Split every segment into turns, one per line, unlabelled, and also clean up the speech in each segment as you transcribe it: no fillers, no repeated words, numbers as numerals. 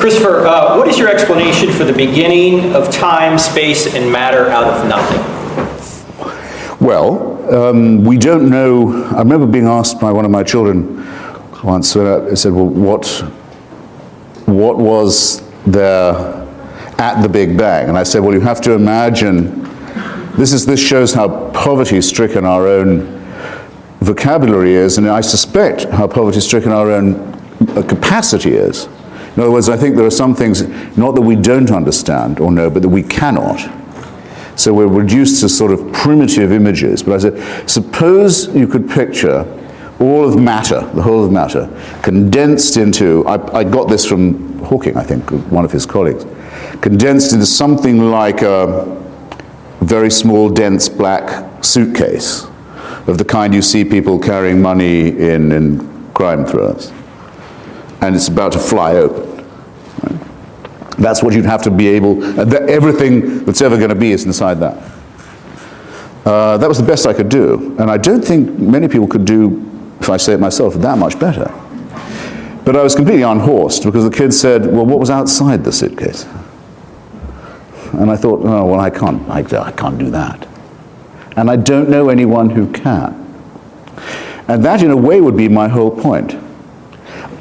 Christopher, what is your explanation for the beginning of time, space, and matter out of nothing?
Well, we don't know. I remember being asked by one of my children once, I said, well, what was there at the Big Bang? And I said, well, you have to imagine, this shows how poverty-stricken our own vocabulary is, and I suspect how poverty-stricken our own capacity is. In other words, I think there are some things, not that we don't understand or know, but that we cannot. So we're reduced to sort of primitive images. But I said, suppose you could picture all of matter, the whole of matter, condensed into, I got this from Hawking, I think, one of his colleagues, condensed into something like a very small, dense black suitcase of the kind you see people carrying money in crime thrillers. And it's about to fly open. Right? That's what you'd have to be able, everything that's ever going to be is inside that. That was the best I could do. And I don't think many people could do, if I say it myself, that much better. But I was completely unhorsed because the kid said, well, what was outside the suitcase? And I thought, oh, well, I can't do that. And I don't know anyone who can. And that, in a way, would be my whole point.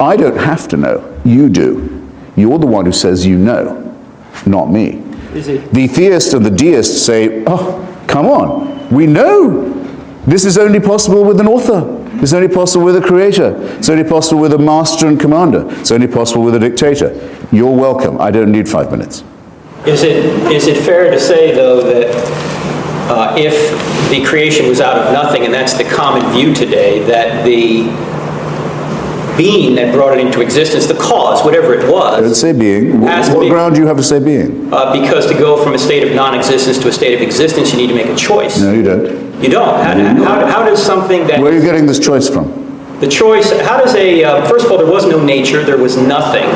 I don't have to know. You do. You're the one who says you know, not me. The theist and the deist say, oh, come on, we know. This is only possible with an author. It's only possible with a creator. It's only possible with a master and commander. It's only possible with a dictator. You're welcome. I don't need 5 minutes.
Is it fair to say, though, that if the creation was out of nothing, and that's the common view today, that the being that brought it into existence, the cause, whatever it was.
Don't say being. What ground do you have to say being?
Because to go from a state of non-existence to a state of existence, you need to make a choice.
No, you don't.
You don't? How does something that...
Where are you getting this choice from?
The choice, how does first of all, there was no nature, there was nothing.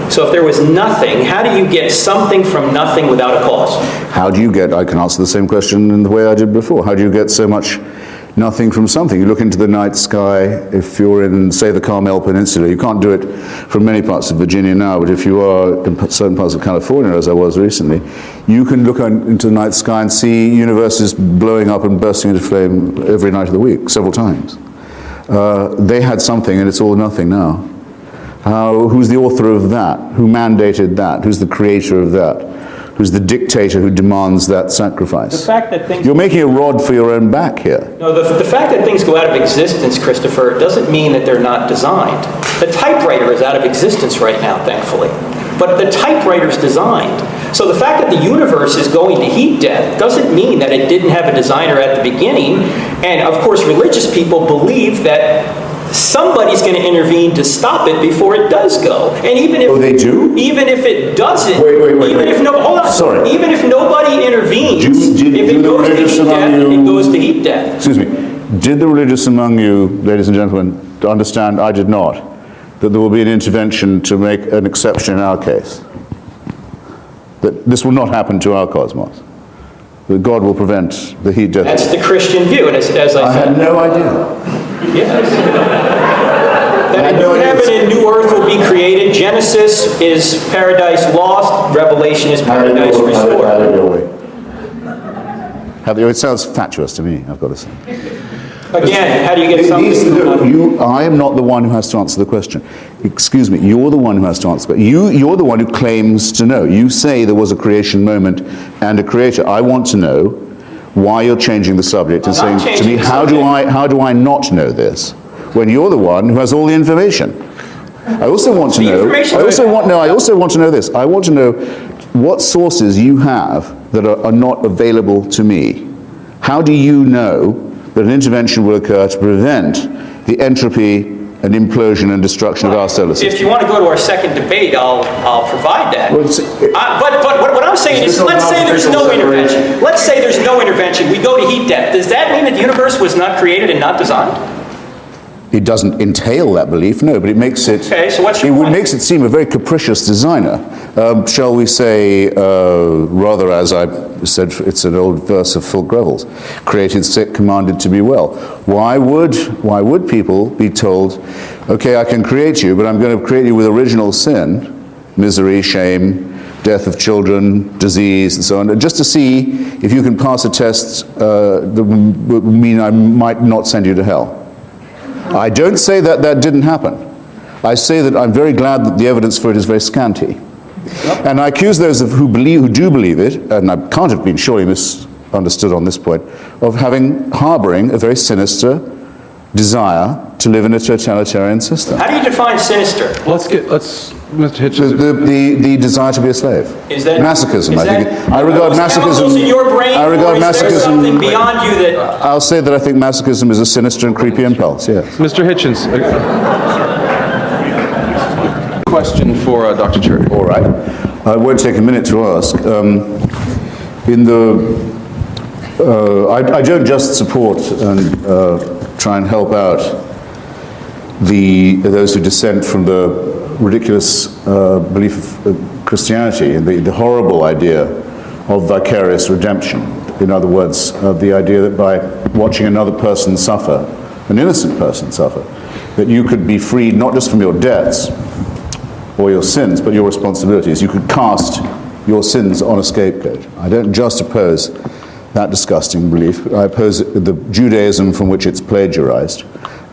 So if there was nothing, how do you get something from nothing without a cause?
How do you get, I can answer the same question in the way I did before. How do you get so much nothing from something? You look into the night sky, if you're in, say, the Carmel Peninsula, you can't do it from many parts of Virginia now, but if you are in certain parts of California, as I was recently, you can look into the night sky and see universes blowing up and bursting into flame every night of the week, several times. They had something, and it's all nothing now. Who's the author of that? Who mandated that? Who's the creator of that? Who's the dictator who demands that sacrifice?
The fact that things...
You're making a rod for your own back here.
No, the fact that things go out of existence, Christopher, doesn't mean that they're not designed. The typewriter is out of existence right now, thankfully. But the typewriter's designed. So the fact that the universe is going to heat death doesn't mean that it didn't have a designer at the beginning. And of course, religious people believe that somebody's going to intervene to stop it before it does go. And even if
they do?
Even if it doesn't,
wait.
Hold on.
Sorry.
Even if nobody intervenes, if it goes to heat death, it goes to heat death.
Excuse me. Did the religious among you, ladies and gentlemen, understand, I did not, that there will be an intervention to make an exception in our case? That this will not happen to our cosmos? That God will prevent the heat death?
That's the Christian view, and as I said...
I had no idea.
Yes. That a new heaven and new earth will be created. Genesis is paradise lost. Revelation is paradise restored.
It sounds fatuous to me, I've got to say.
Again, how do you get something?
I am not the one who has to answer the question. Excuse me, you're the one who has to answer the question. You're the one who claims to know. You say there was a creation moment and a creator. I want to know why you're changing the subject and saying to me, how do I not know this? When you're the one who has all the information. I also want to know, I also want to know this. I want to know what sources you have that are not available to me. How do you know that an intervention will occur to prevent the entropy and implosion and destruction of our solar system?
If you want to go to our second debate, I'll provide that. Well, but what I'm saying is, let's say there's no intervention. Let's say there's no intervention. We go to heat death. Does that mean that the universe was not created and not designed?
It doesn't entail that belief, no, but it makes it.
Okay, so what's your point?
It makes it seem a very capricious designer. Shall we say, rather as I said, it's an old verse of Phil Greville's, created sick, commanded to be well. Why would people be told, okay, I can create you, but I'm going to create you with original sin, misery, shame, death of children, disease, and so on, just to see if you can pass a test that would mean I might not send you to hell. I don't say that that didn't happen. I say that I'm very glad that the evidence for it is very scanty. And I accuse those who do believe it, and I can't have been surely misunderstood on this point, of harboring a very sinister desire to live in a totalitarian system.
How do you define sinister?
Mr. Hitchens.
The desire to be a slave.
Is that
masochism?
Is
I think I regard masochism.
In your brain,
I regard
or is there
masochism.
Something beyond you that.
I'll say that I think masochism is a sinister and creepy impulse. Yes.
Mr. Hitchens. Question for Dr. Turek.
All right. I won't take a minute to ask. I don't just support and try and help out those who dissent from the ridiculous belief of Christianity and the horrible idea of vicarious redemption. In other words, the idea that by watching another person suffer, an innocent person suffer, that you could be freed not just from your debts or your sins, but your responsibilities. You could cast your sins on a scapegoat. I don't just oppose that disgusting belief, but I oppose the Judaism from which it's plagiarized,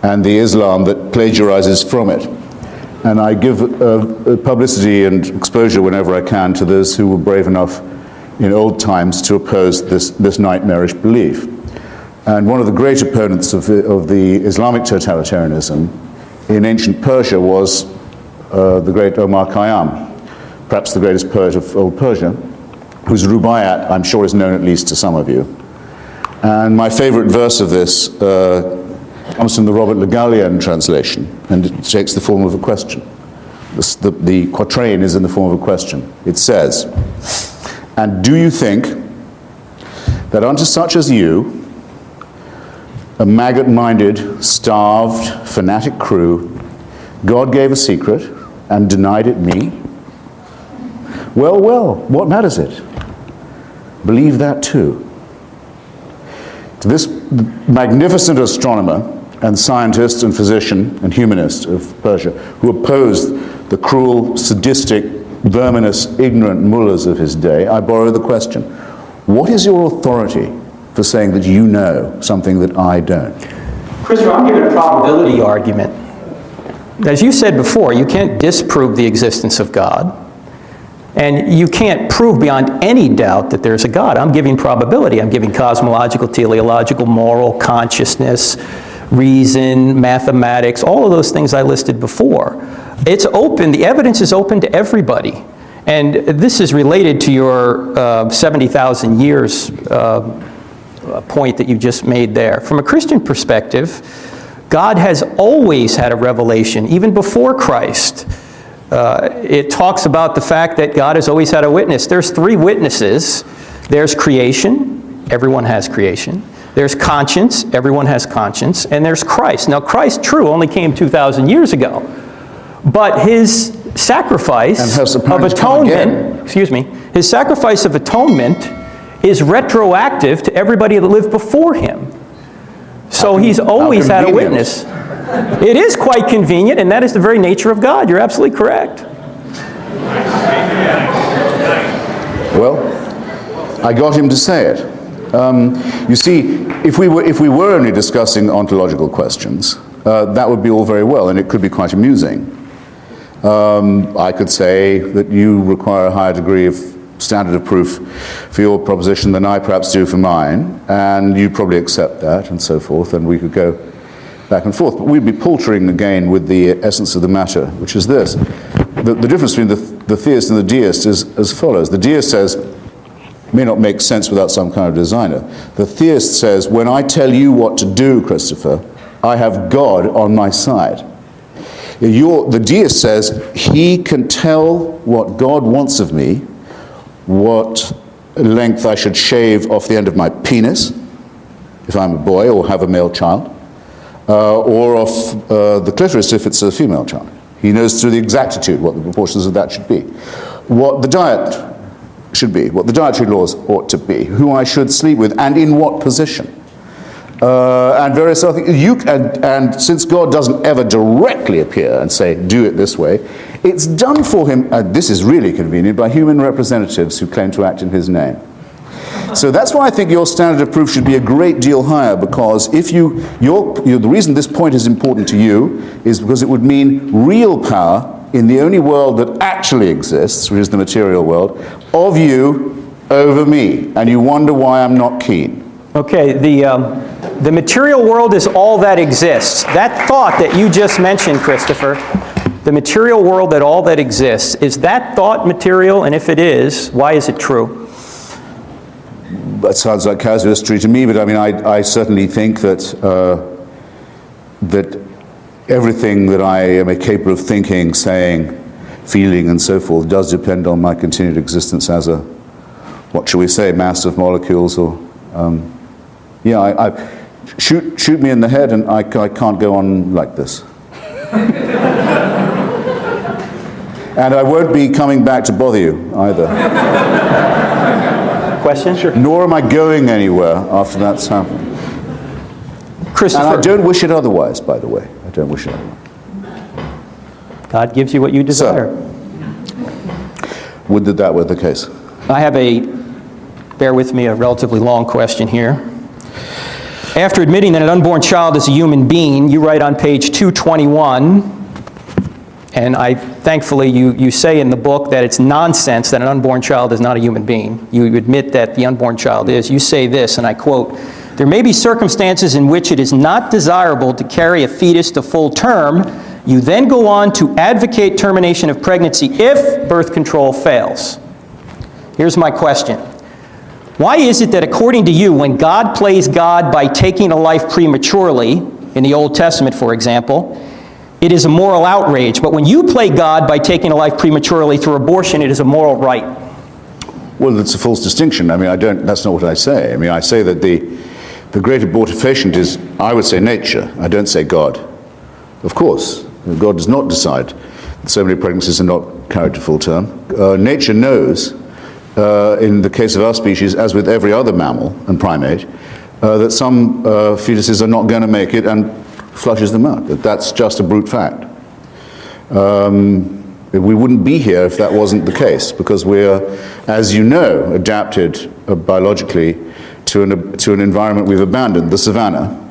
and the Islam that plagiarizes from it. And I give publicity and exposure whenever I can to those who were brave enough in old times to oppose this nightmarish belief. And one of the great opponents of the Islamic totalitarianism in ancient Persia was the great Omar Khayyam, perhaps the greatest poet of old Persia, whose Rubaiyat, I'm sure, is known at least to some of you. And my favorite verse of this comes from the Robert Le Gallienne translation, and it takes the form of a question. The quatrain is in the form of a question. It says, "And do you think that unto such as you, a maggot-minded, starved, fanatic crew, God gave a secret and denied it me? Well, well, what matters it? Believe that too." To this magnificent astronomer and scientist and physician and humanist of Persia, who opposed the cruel, sadistic, verminous, ignorant mullahs of his day, I borrow the question, what is your authority for saying that you know something that I don't?
Christopher, I'm giving a probability argument. As you said before, you can't disprove the existence of God, and you can't prove beyond any doubt that there's a God. I'm giving probability. I'm giving cosmological, teleological, moral, consciousness, reason, mathematics, all of those things I listed before. It's open, the evidence is open to everybody. And this is related to your 70,000 years point that you just made there. From a Christian perspective, God has always had a revelation, even before Christ. It talks about the fact that God has always had a witness. There's three witnesses. There's creation. Everyone has creation. There's conscience. Everyone has conscience. And there's Christ. Now, Christ, true, only came 2,000 years ago. But his sacrifice of atonement, his sacrifice of atonement is retroactive to everybody that lived before him. So he's always had a witness. It is quite convenient, and that is the very nature of God. You're absolutely correct.
Well, I got him to say it. You see, if we were only discussing ontological questions, that would be all very well, and it could be quite amusing. I could say that you require a higher degree of standard of proof for your proposition than I perhaps do for mine, and you'd probably accept that, and so forth, and we could go back and forth. But we'd be paltering again with the essence of the matter, which is this. The difference between the theist and the deist is as follows. The deist says, may not make sense without some kind of designer. The theist says, when I tell you what to do, Christopher, I have God on my side. The deist says, he can tell what God wants of me, what length I should shave off the end of my penis, if I'm a boy or have a male child, or off the clitoris if it's a female child. He knows to the exactitude what the proportions of that should be, what the diet should be, what the dietary laws ought to be, who I should sleep with, and in what position. And various other things. And since God doesn't ever directly appear and say, do it this way, It's done for him, this is really convenient, by human representatives who claim to act in his name. So that's why I think your standard of proof should be a great deal higher, because if the reason this point is important to you is because it would mean real power in the only world that actually exists, which is the material world, of you over me. And you wonder why I'm not keen.
Okay, the material world is all that exists. That thought that you just mentioned, Christopher, the material world, that all that exists, is that thought material? And if it is, why is it true?
That sounds like casuistry to me, but I mean, I certainly think that that everything that I am capable of thinking, saying, feeling, and so forth does depend on my continued existence as a, what shall we say, mass of molecules, or shoot me in the head, and I can't go on like this. And I won't be coming back to bother you either.
Question? Sure.
Nor am I going anywhere after that's happened.
Christopher.
And I don't wish it otherwise, by the way. I don't wish it otherwise.
God gives you what you desire.
Would that were the case?
I have bear with me, a relatively long question here. After admitting that an unborn child is a human being, you write on page 221, and thankfully you say in the book that it's nonsense that an unborn child is not a human being. You admit that the unborn child is. You say this, and I quote, "There may be circumstances in which it is not desirable to carry a fetus to full term. You then go on to advocate termination of pregnancy if birth control fails." Here's my question. Why is it that according to you, when God plays God by taking a life prematurely, in the Old Testament for example, it is a moral outrage, but when you play God by taking a life prematurely through abortion, it is a moral right?
Well, it's a false distinction. I mean, that's not what I say. I mean, I say that the great abortifacient is, I would say, nature. I don't say God. Of course, God does not decide that so many pregnancies are not carried to full term. Nature knows, in the case of our species, as with every other mammal and primate, that some fetuses are not going to make it and flushes them out. That's just a brute fact. We wouldn't be here if that wasn't the case, because we're, as you know, adapted biologically to an environment we've abandoned, the savanna.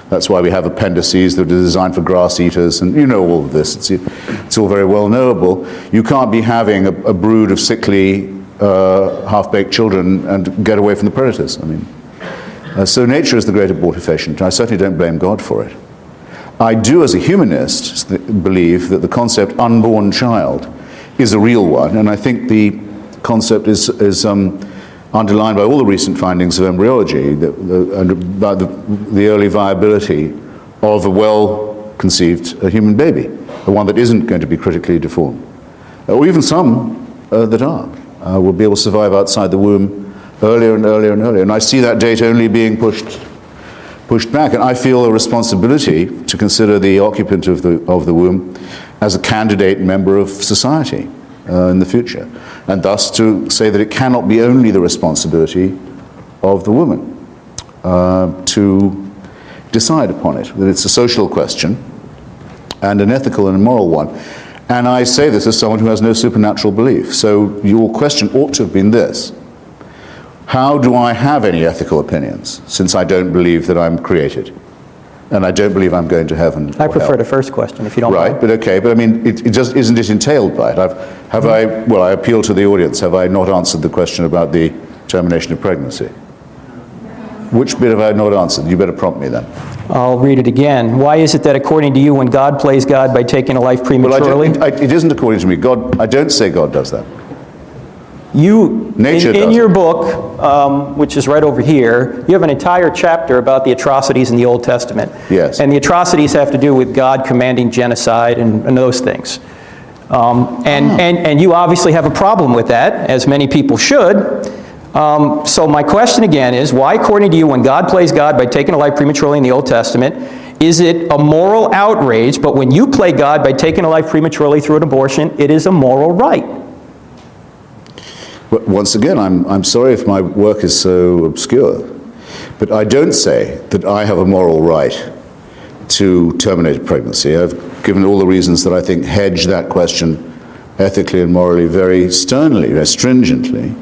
That's why we have appendices that are designed for grass eaters, and you know all of this. It's all very well knowable. You can't be having a brood of sickly, half-baked children and get away from the predators. I mean, so nature is the great abortifacient. I certainly don't blame God for it. I do, as a humanist, believe that the concept unborn child is a real one, and I think the concept is underlined by all the recent findings of embryology, and about the early viability of a well-conceived human baby, the one that isn't going to be critically deformed, or even some that are, will be able to survive outside the womb earlier and earlier and earlier. And I see that date only being pushed back, and I feel a responsibility to consider the occupant of the womb as a candidate member of society in the future, and thus to say that it cannot be only the responsibility of the woman to decide upon it, that it's a social question and an ethical and a moral one. And I say this as someone who has no supernatural belief. So your question ought to have been this: how do I have any ethical opinions, since I don't believe that I'm created? And I don't believe I'm going to heaven.
I prefer the first question, if you don't mind.
Right, but okay, but I mean, it just, isn't it entailed by it? I appeal to the audience, have I not answered the question about the termination of pregnancy? Which bit have I not answered? You better prompt me then.
I'll read it again. Why is it that according to you, when God plays God by taking a life prematurely?
Well, it isn't according to me. I don't say God does that.
Nature in your book, which is right over here, you have an entire chapter about the atrocities in the Old Testament.
Yes.
And the atrocities have to do with God commanding genocide and those things. And you obviously have a problem with that, as many people should. So my question again is, why, according to you, when God plays God by taking a life prematurely in the Old Testament, is it a moral outrage, but when you play God by taking a life prematurely through an abortion, it is a moral right?
Once again, I'm sorry if my work is so obscure, but I don't say that I have a moral right to terminate a pregnancy. I've given all the reasons that I think hedge that question ethically and morally very sternly, very stringently.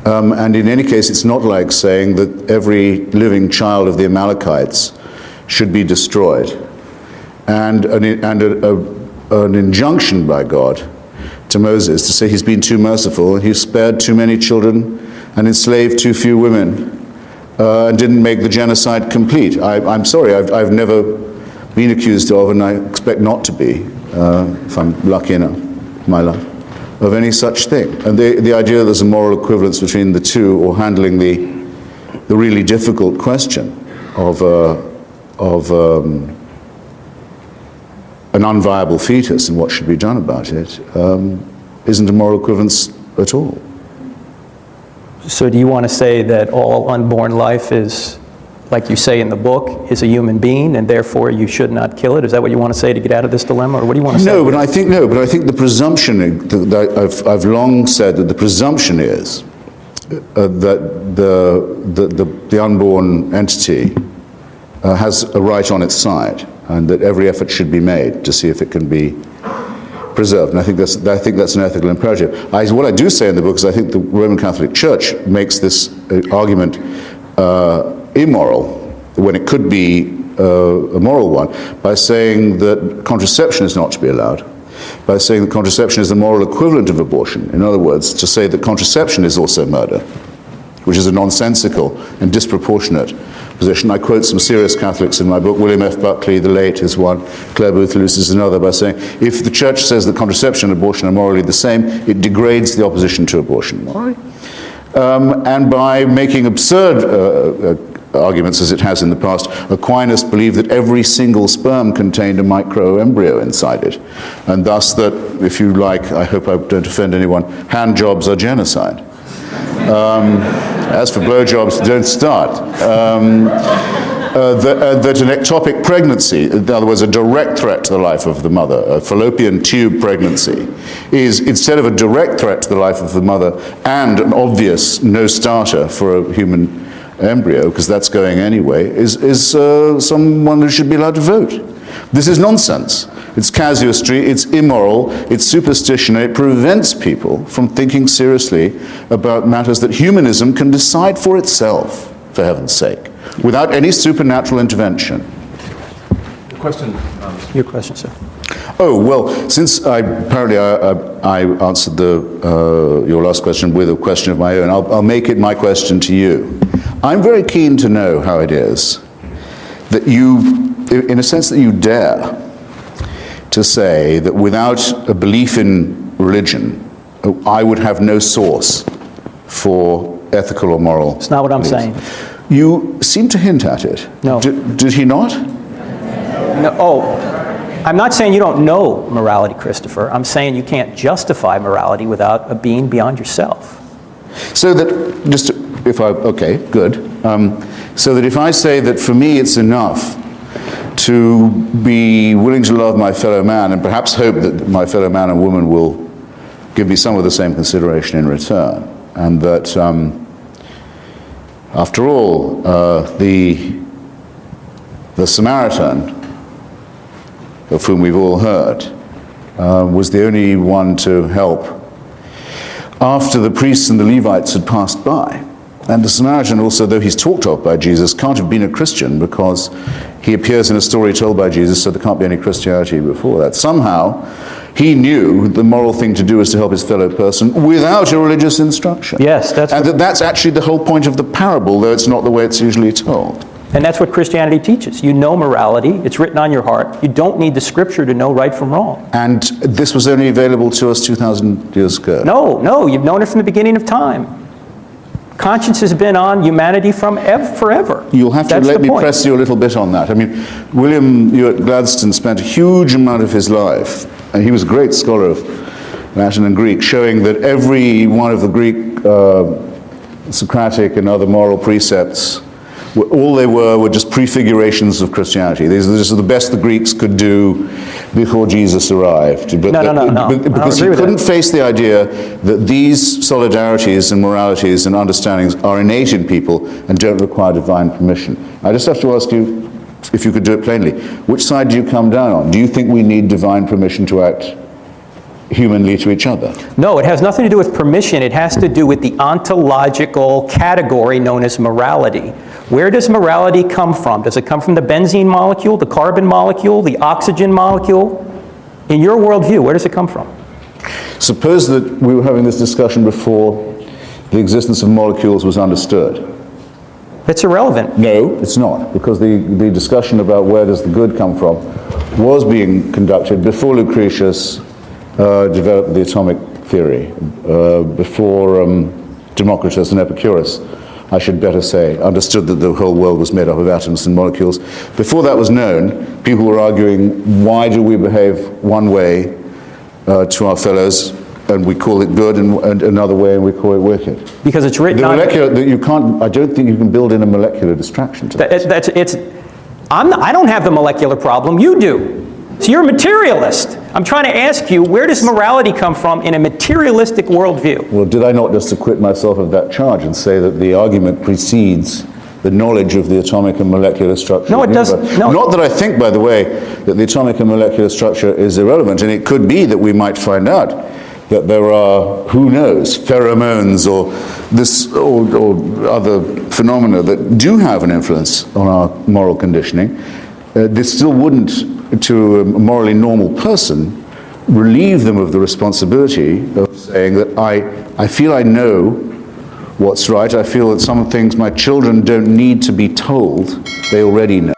And in any case, it's not like saying that every living child of the Amalekites should be destroyed. And an injunction by God to Moses to say he's been too merciful and he's spared too many children and enslaved too few women and didn't make the genocide complete. I'm sorry, I've never been accused of, and I expect not to be, if I'm lucky enough in my life, of any such thing. And the idea that there's a moral equivalence between the two, or handling the really difficult question of an unviable fetus and what should be done about it, isn't a moral equivalence at all.
So do you want to say that all unborn life is, like you say in the book, is a human being, and therefore you should not kill it? Is that what you want to say to get out of this dilemma, or what do you want to say?
No, but I think the presumption, I've long said that the presumption is that the unborn entity has a right on its side, and that every effort should be made to see if it can be preserved. And I think that's an ethical imperative. What I do say in the book is I think the Roman Catholic Church makes this argument immoral when it could be a moral one, by saying that contraception is not to be allowed, by saying that contraception is the moral equivalent of abortion. In other words, to say that contraception is also murder, which is a nonsensical and disproportionate position. I quote some serious Catholics in my book. William F. Buckley, the late, is one. Clare Boothe-Luce is another, by saying, if the church says that contraception and abortion are morally the same, it degrades the opposition to abortion morally. And by making absurd arguments, as it has in the past, Aquinas believed that every single sperm contained a microembryo inside it, and thus that, if you like, I hope I don't offend anyone, hand jobs are genocide. As for blowjobs, don't start. That an ectopic pregnancy, in other words, a direct threat to the life of the mother, a fallopian tube pregnancy, is, instead of a direct threat to the life of the mother and an obvious no-starter for a human embryo, because that's going anyway, is someone who should be allowed to vote. This is nonsense. It's casuistry, it's immoral, it's superstition, and it prevents people from thinking seriously about matters that humanism can decide for itself, for heaven's sake, without any supernatural intervention.
Question.
Your question, sir.
Oh, well, since I answered your last question with a question of my own, I'll make it my question to you. I'm very keen to know how it is that you, in a sense, that you dare to say that without a belief in religion, I would have no source for ethical or moral.
It's not what I'm
beliefs.
saying.
You seem to hint at it.
No.
Did he not?
No. Oh, I'm not saying you don't know morality, Christopher. I'm saying you can't justify morality without a being beyond yourself.
So that, just if I, okay, good. So that if I say that for me it's enough to be willing to love my fellow man and perhaps hope that my fellow man and woman will give me some of the same consideration in return, and that after all, the Samaritan, of whom we've all heard, was the only one to help after the priests and the Levites had passed by. And the Samaritan also, though he's talked of by Jesus, can't have been a Christian because he appears in a story told by Jesus, so there can't be any Christianity before that. Somehow, he knew the moral thing to do is to help his fellow person without a religious instruction.
Yes,
that's actually the whole point of the parable, though it's not the way it's usually told.
And that's what Christianity teaches. You know morality. It's written on your heart. You don't need the scripture to know right from wrong.
And this was only available to us 2,000 years ago.
No, you've known it from the beginning of time. Conscience has been on humanity from forever.
You'll have to
That's
let
the
me
point.
press you a little bit on that. I mean, William Ewart Gladstone spent a huge amount of his life, and he was a great scholar of Latin and Greek, showing that every one of the Greek Socratic and other moral precepts, all they were just prefigurations of Christianity. These are the best the Greeks could do before Jesus arrived. But
No.
Because he couldn't face the idea that these solidarities and moralities and understandings are innate in people and don't require divine permission. I just have to ask you if you could do it plainly, which side do you come down on? Do you think we need divine permission to act humanly to each other?
No, it has nothing to do with permission. It has to do with the ontological category known as morality. Where does morality come from? Does it come from the benzene molecule, the carbon molecule, the oxygen molecule? In your worldview, where does it come from?
Suppose that we were having this discussion before the existence of molecules was understood.
It's irrelevant.
No, it's not, because the discussion about where does the good come from was being conducted before Lucretius developed the atomic theory, before Democritus and Epicurus, I should better say, understood that the whole world was made up of atoms and molecules. Before that was known, people were arguing, why do we behave one way to our fellows, and we call it good, and another way, and we call it wicked?
Because it's written
The
on...
molecular, that you can't, I don't think you can build in a molecular distraction to that.
I don't have the molecular problem, you do. So you're a materialist. I'm trying to ask you, where does morality come from in a materialistic worldview?
Well, did I not just acquit myself of that charge and say that the argument precedes the knowledge of the atomic and molecular structure?
No, it doesn't. No.
Not that I think, by the way, that the atomic and molecular structure is irrelevant, and it could be that we might find out that there are, who knows, pheromones or this or other phenomena that do have an influence on our moral conditioning. This still wouldn't, to a morally normal person, relieve them of the responsibility of saying that I feel I know what's right. I feel that some things my children don't need to be told, they already know.